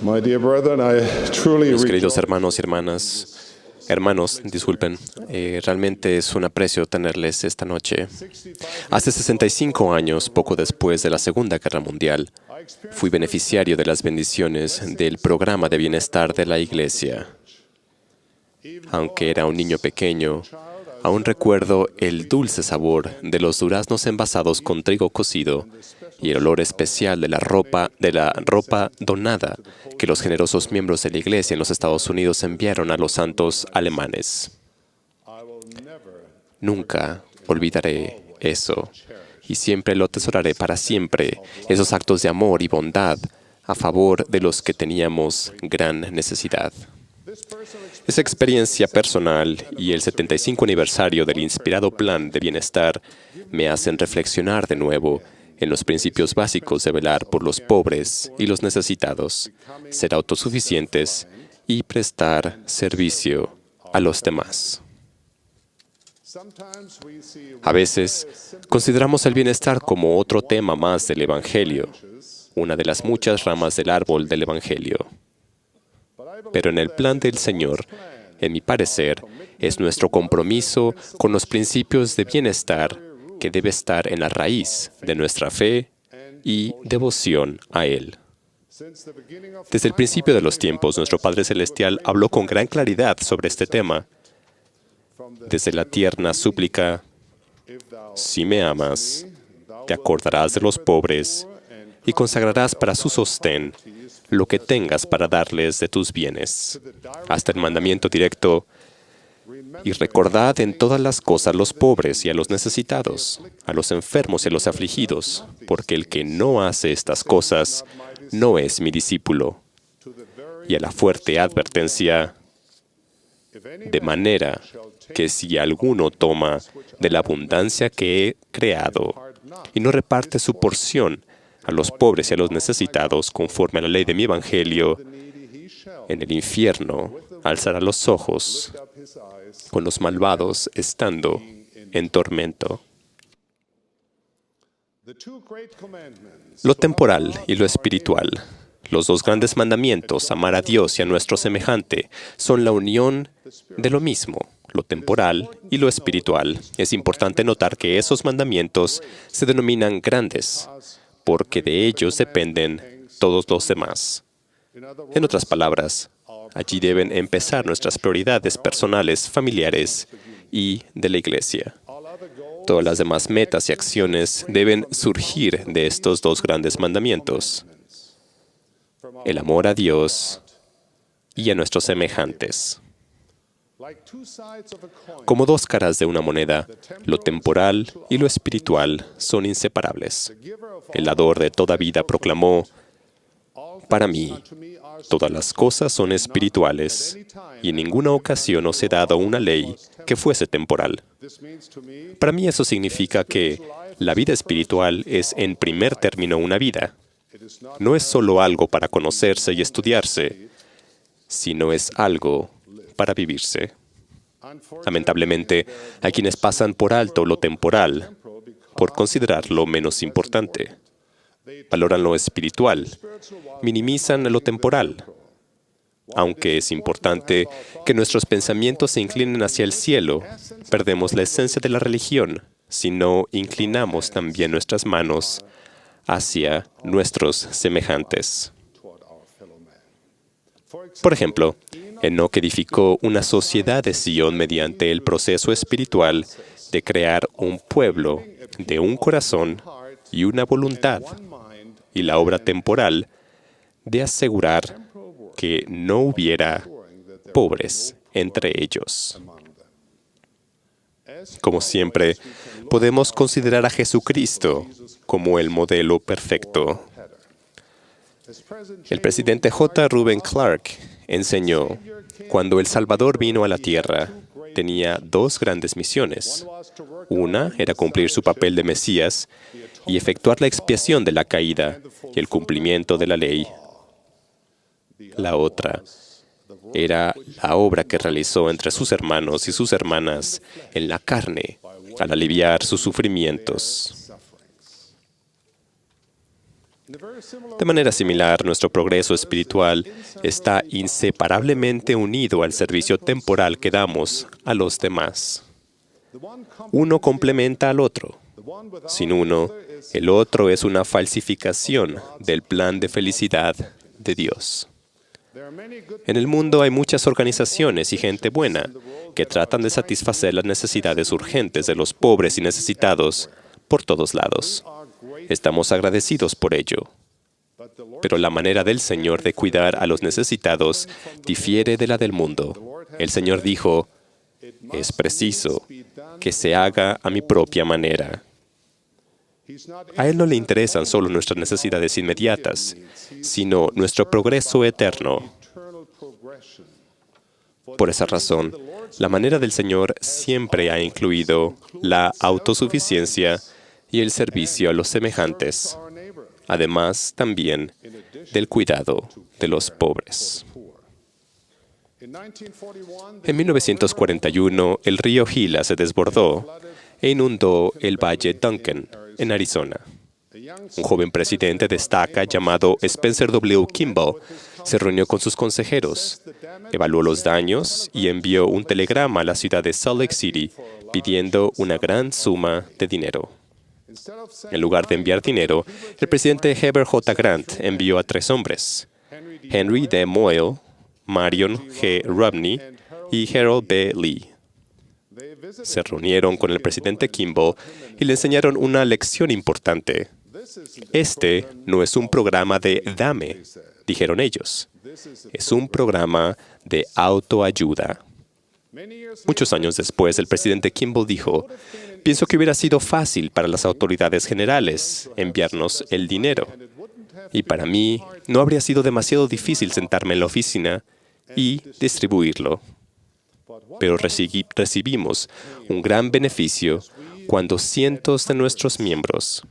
My dear brethren, I truly Mis queridos rejoice hermanos, disculpen, realmente es un aprecio tenerles esta noche. Hace 65 años, poco después de la Segunda Guerra Mundial, fui beneficiario de las bendiciones del programa de bienestar de la Iglesia. Aunque era un niño pequeño, aún recuerdo el dulce sabor de los duraznos envasados con trigo cocido y el olor especial de la ropa donada que los generosos miembros de la Iglesia en los Estados Unidos enviaron a los santos alemanes. Nunca olvidaré eso y siempre lo atesoraré para siempre, esos actos de amor y bondad a favor de los que teníamos gran necesidad. Esa experiencia personal y el 75 aniversario del inspirado plan de bienestar me hacen reflexionar de nuevo en los principios básicos de velar por los pobres y los necesitados, ser autosuficientes y prestar servicio a los demás. A veces, consideramos el bienestar como otro tema más del Evangelio, una de las muchas ramas del árbol del Evangelio. Pero en el plan del Señor, en mi parecer, es nuestro compromiso con los principios de bienestar que debe estar en la raíz de nuestra fe y devoción a Él. Desde el principio de los tiempos, nuestro Padre Celestial habló con gran claridad sobre este tema. Desde la tierna súplica, si me amas, te acordarás de los pobres y consagrarás para su sostén lo que tengas para darles de tus bienes, hasta el mandamiento directo, y recordad en todas las cosas a los pobres y a los necesitados, a los enfermos y a los afligidos, porque el que no hace estas cosas no es mi discípulo. Y a la fuerte advertencia, de manera que si alguno toma de la abundancia que he creado y no reparte su porción a los pobres y a los necesitados conforme a la ley de mi Evangelio, en el infierno alzará los ojos con los malvados estando en tormento. Lo temporal y lo espiritual, los dos grandes mandamientos, amar a Dios y a nuestro semejante, son la unión de lo mismo, lo temporal y lo espiritual. Es importante notar que esos mandamientos se denominan grandes, porque de ellos dependen todos los demás. En otras palabras, allí deben empezar nuestras prioridades personales, familiares y de la Iglesia. Todas las demás metas y acciones deben surgir de estos dos grandes mandamientos: el amor a Dios y a nuestros semejantes. Como dos caras de una moneda, lo temporal y lo espiritual son inseparables. El dador de toda vida proclamó: para mí, todas las cosas son espirituales, y en ninguna ocasión os he dado una ley que fuese temporal. Para mí eso significa que la vida espiritual es en primer término una vida. No es solo algo para conocerse y estudiarse, sino es algo para vivirse. Lamentablemente, hay quienes pasan por alto lo temporal por considerarlo menos importante. Valoran lo espiritual, minimizan lo temporal. Aunque es importante que nuestros pensamientos se inclinen hacia el cielo, perdemos la esencia de la religión si no inclinamos también nuestras manos hacia nuestros semejantes. Por ejemplo, Enoc edificó una sociedad de Sion mediante el proceso espiritual de crear un pueblo de un corazón y una voluntad, y la obra temporal de asegurar que no hubiera pobres entre ellos. Como siempre, podemos considerar a Jesucristo como el modelo perfecto. El presidente J. Reuben Clark enseñó: cuando el Salvador vino a la tierra, tenía dos grandes misiones. Una era cumplir su papel de Mesías y efectuar la expiación de la caída y el cumplimiento de la ley. La otra era la obra que realizó entre sus hermanos y sus hermanas en la carne, al aliviar sus sufrimientos. De manera similar, nuestro progreso espiritual está inseparablemente unido al servicio temporal que damos a los demás. Uno complementa al otro. Sin uno, el otro es una falsificación del plan de felicidad de Dios. En el mundo hay muchas organizaciones y gente buena que tratan de satisfacer las necesidades urgentes de los pobres y necesitados por todos lados. Estamos agradecidos por ello. Pero la manera del Señor de cuidar a los necesitados difiere de la del mundo. El Señor dijo, es preciso que se haga a mi propia manera. A Él no le interesan solo nuestras necesidades inmediatas, sino nuestro progreso eterno. Por esa razón, la manera del Señor siempre ha incluido la autosuficiencia y el servicio a los semejantes, además también del cuidado de los pobres. En 1941, el río Gila se desbordó e inundó el valle Duncan, en Arizona. Un joven presidente de estaca llamado Spencer W. Kimball se reunió con sus consejeros, evaluó los daños y envió un telegrama a la ciudad de Salt Lake City pidiendo una gran suma de dinero. En lugar de enviar dinero, el presidente Heber J. Grant envió a 3 hombres, Henry D. Moyle, Marion G. Robney y Harold B. Lee. Se reunieron con el presidente Kimball y le enseñaron una lección importante. Este no es un programa de dame, dijeron ellos. Es un programa de autoayuda. Muchos años después, el presidente Kimball dijo, pienso que hubiera sido fácil para las autoridades generales enviarnos el dinero. Y para mí, no habría sido demasiado difícil sentarme en la oficina y distribuirlo. Pero recibimos un gran beneficio cuando cientos de nuestros miembros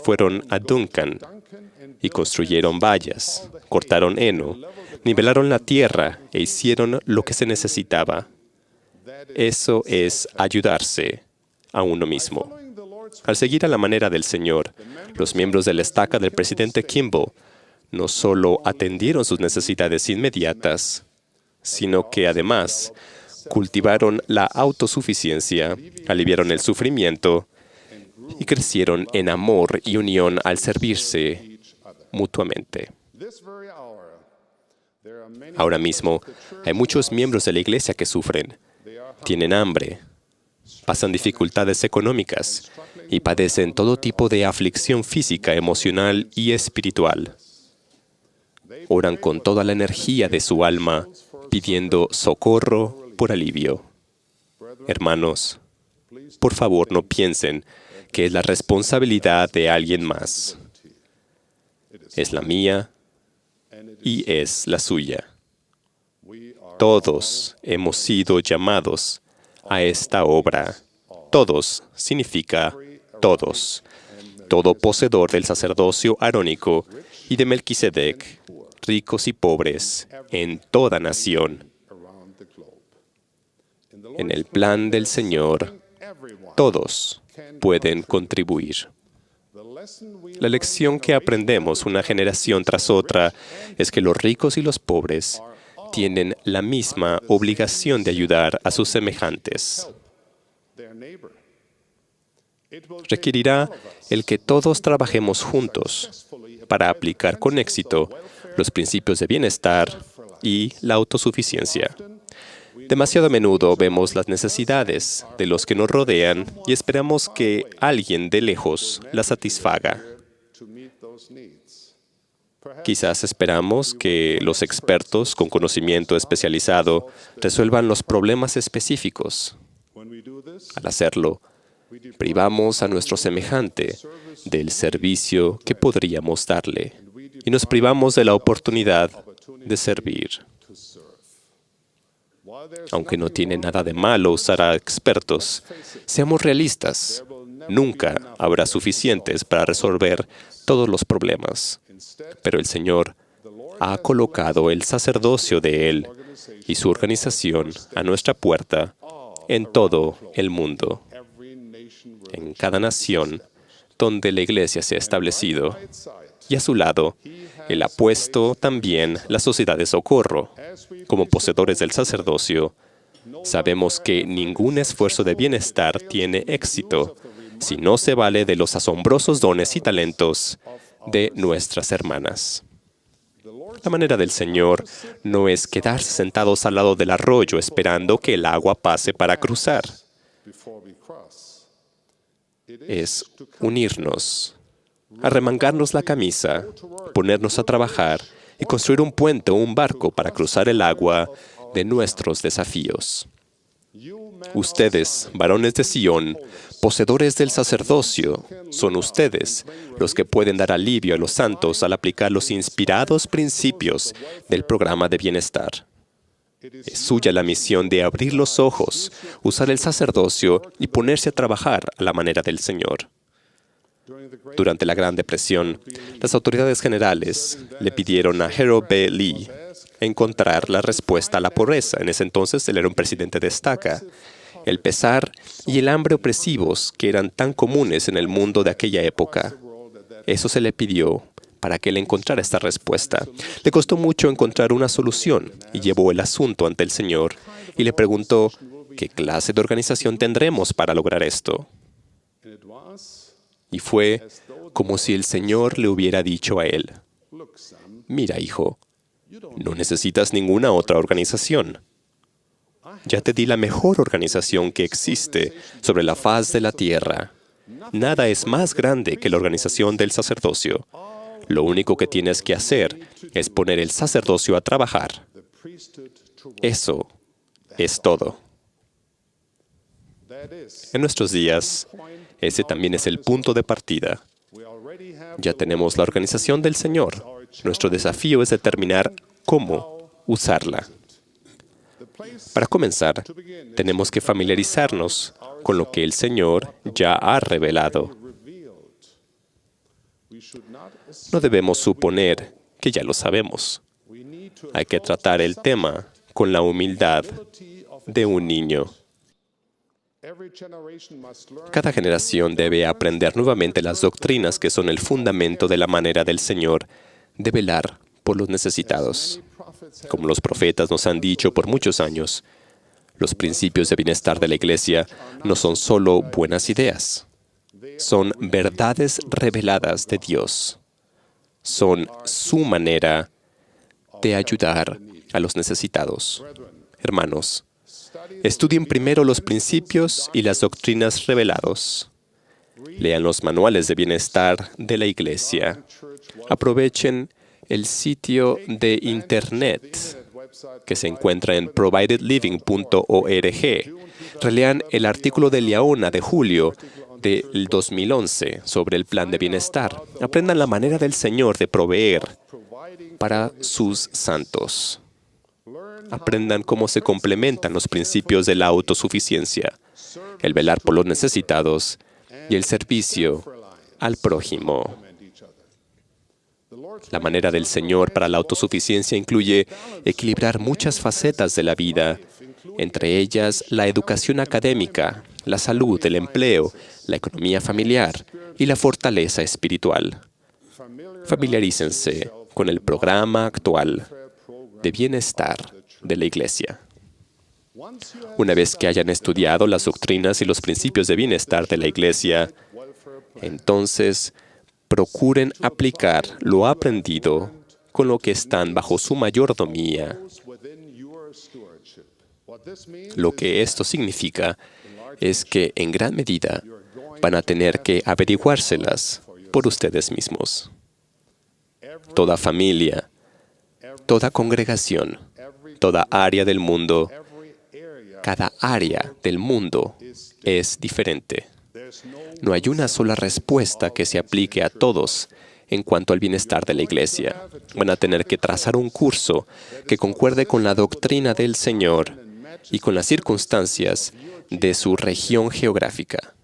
fueron a Duncan y construyeron vallas, cortaron heno, nivelaron la tierra e hicieron lo que se necesitaba. Eso es ayudarse a uno mismo. Al seguir a la manera del Señor, los miembros de la estaca del presidente Kimball no solo atendieron sus necesidades inmediatas, sino que además cultivaron la autosuficiencia, aliviaron el sufrimiento y crecieron en amor y unión al servirse mutuamente. Ahora mismo, hay muchos miembros de la iglesia que sufren, tienen hambre, pasan dificultades económicas y padecen todo tipo de aflicción física, emocional y espiritual. Oran con toda la energía de su alma, pidiendo socorro por alivio. Hermanos, por favor no piensen que es la responsabilidad de alguien más. Es la mía y es la suya. Todos hemos sido llamados a esta obra. Todos significa todos. Todo poseedor del sacerdocio arónico y de Melquisedec, ricos y pobres, en toda nación. En el plan del Señor, todos pueden contribuir. La lección que aprendemos una generación tras otra es que los ricos y los pobres tienen la misma obligación de ayudar a sus semejantes. Requerirá el que todos trabajemos juntos para aplicar con éxito los principios de bienestar y la autosuficiencia. Demasiado a menudo vemos las necesidades de los que nos rodean y esperamos que alguien de lejos las satisfaga. Quizás esperamos que los expertos con conocimiento especializado resuelvan los problemas específicos. Al hacerlo, privamos a nuestro semejante del servicio que podríamos darle y nos privamos de la oportunidad de servir. Aunque no tiene nada de malo usar a expertos, seamos realistas. Nunca habrá suficientes para resolver todos los problemas. Pero el Señor ha colocado el sacerdocio de Él y su organización a nuestra puerta en todo el mundo. En cada nación donde la Iglesia se ha establecido, y a su lado, Él ha puesto también la sociedad de socorro. Como poseedores del sacerdocio, sabemos que ningún esfuerzo de bienestar tiene éxito si no se vale de los asombrosos dones y talentos de nuestras hermanas. La manera del Señor no es quedarse sentados al lado del arroyo esperando que el agua pase para cruzar. Es unirnos, arremangarnos la camisa, ponernos a trabajar y construir un puente o un barco para cruzar el agua de nuestros desafíos. Ustedes, varones de Sion, poseedores del sacerdocio, son ustedes los que pueden dar alivio a los santos al aplicar los inspirados principios del programa de bienestar. Es suya la misión de abrir los ojos, usar el sacerdocio y ponerse a trabajar a la manera del Señor. Durante la Gran Depresión, las autoridades generales le pidieron a Harold B. Lee encontrar la respuesta a la pobreza. En ese entonces él era un presidente de estaca. El pesar y el hambre opresivos que eran tan comunes en el mundo de aquella época. Eso se le pidió para que él encontrara esta respuesta. Le costó mucho encontrar una solución y llevó el asunto ante el Señor y le preguntó, ¿qué clase de organización tendremos para lograr esto? Y fue como si el Señor le hubiera dicho a él, mira, hijo, no necesitas ninguna otra organización. Ya te di la mejor organización que existe sobre la faz de la tierra. Nada es más grande que la organización del sacerdocio. Lo único que tienes que hacer es poner el sacerdocio a trabajar. Eso es todo. En nuestros días, ese también es el punto de partida. Ya tenemos la organización del Señor. Nuestro desafío es determinar cómo usarla. Para comenzar, tenemos que familiarizarnos con lo que el Señor ya ha revelado. No debemos suponer que ya lo sabemos. Hay que tratar el tema con la humildad de un niño. Cada generación debe aprender nuevamente las doctrinas que son el fundamento de la manera del Señor de velar por los necesitados. Como los profetas nos han dicho por muchos años, los principios de bienestar de la Iglesia no son solo buenas ideas, son verdades reveladas de Dios. Son su manera de ayudar a los necesitados. Hermanos, estudien primero los principios y las doctrinas revelados. Lean los manuales de bienestar de la Iglesia. Aprovechen el sitio de Internet que se encuentra en providedliving.org. Relean el artículo de Liaona de julio del 2011 sobre el plan de bienestar. Aprendan la manera del Señor de proveer para sus santos. Aprendan cómo se complementan los principios de la autosuficiencia, el velar por los necesitados y el servicio al prójimo. La manera del Señor para la autosuficiencia incluye equilibrar muchas facetas de la vida, entre ellas la educación académica, la salud, el empleo, la economía familiar y la fortaleza espiritual. Familiarícense con el programa actual de bienestar de la Iglesia. Una vez que hayan estudiado las doctrinas y los principios de bienestar de la Iglesia, entonces procuren aplicar lo aprendido con lo que están bajo su mayordomía. Lo que esto significa es que, en gran medida, van a tener que averiguárselas por ustedes mismos. Toda familia, toda congregación, toda área del mundo, cada área del mundo es diferente. No hay una sola respuesta que se aplique a todos en cuanto al bienestar de la Iglesia. Van a tener que trazar un curso que concuerde con la doctrina del Señor y con las circunstancias de su región geográfica.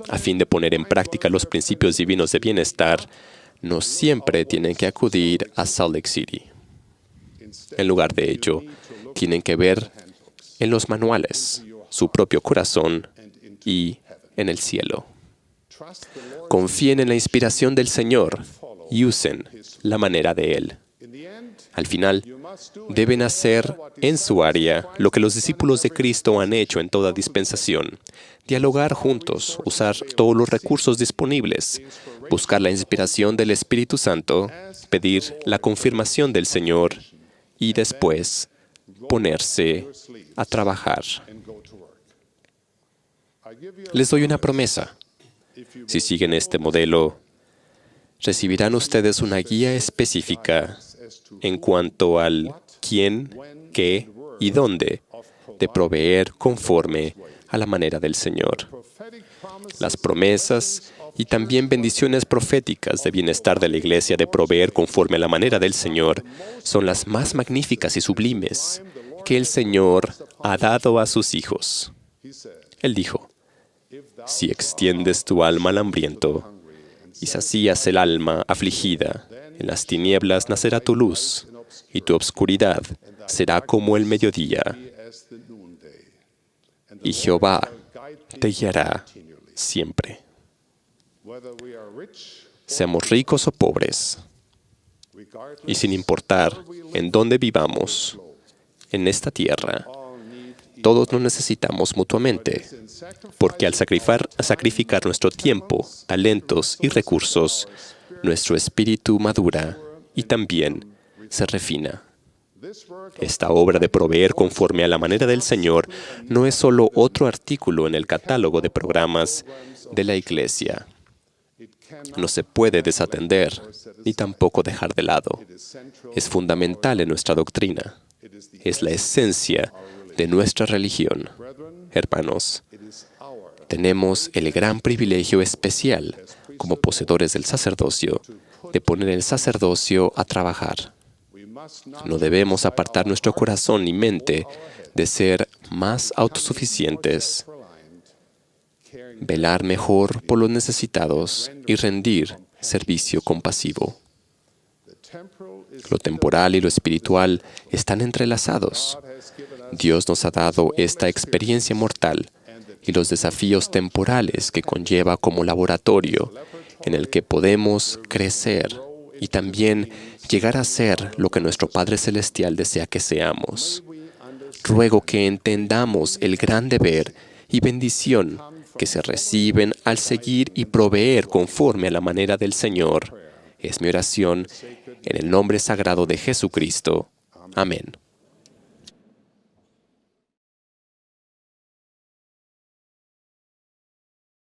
A fin de poner en práctica los principios divinos de bienestar, no siempre tienen que acudir a Salt Lake City. En lugar de ello, tienen que ver en los manuales, su propio corazón y en el cielo. Confíen en la inspiración del Señor y usen la manera de Él. Al final, deben hacer en su área lo que los discípulos de Cristo han hecho en toda dispensación: dialogar juntos, usar todos los recursos disponibles, buscar la inspiración del Espíritu Santo, pedir la confirmación del Señor y después ponerse a trabajar. Les doy una promesa. Si siguen este modelo, recibirán ustedes una guía específica en cuanto al quién, qué y dónde de proveer conforme a la manera del Señor. Las promesas y también bendiciones proféticas de bienestar de la Iglesia de proveer conforme a la manera del Señor son las más magníficas y sublimes que el Señor ha dado a sus hijos. Él dijo: si extiendes tu alma al hambriento y sacías el alma afligida, en las tinieblas nacerá tu luz, y tu obscuridad será como el mediodía. Y Jehová te guiará siempre. Seamos ricos o pobres, y sin importar en dónde vivamos en esta tierra, todos nos necesitamos mutuamente, porque al sacrificar nuestro tiempo, talentos y recursos, nuestro espíritu madura y también se refina. Esta obra de proveer conforme a la manera del Señor no es solo otro artículo en el catálogo de programas de la Iglesia. No se puede desatender ni tampoco dejar de lado. Es fundamental en nuestra doctrina. Es la esencia de nuestra religión. Hermanos, tenemos el gran privilegio especial, como poseedores del sacerdocio, de poner el sacerdocio a trabajar. No debemos apartar nuestro corazón y mente de ser más autosuficientes, velar mejor por los necesitados y rendir servicio compasivo. Lo temporal y lo espiritual están entrelazados. Dios nos ha dado esta experiencia mortal y los desafíos temporales que conlleva como laboratorio en el que podemos crecer y también llegar a ser lo que nuestro Padre Celestial desea que seamos. Ruego que entendamos el gran deber y bendición que se reciben al seguir y proveer conforme a la manera del Señor. Es mi oración en el nombre sagrado de Jesucristo. Amén.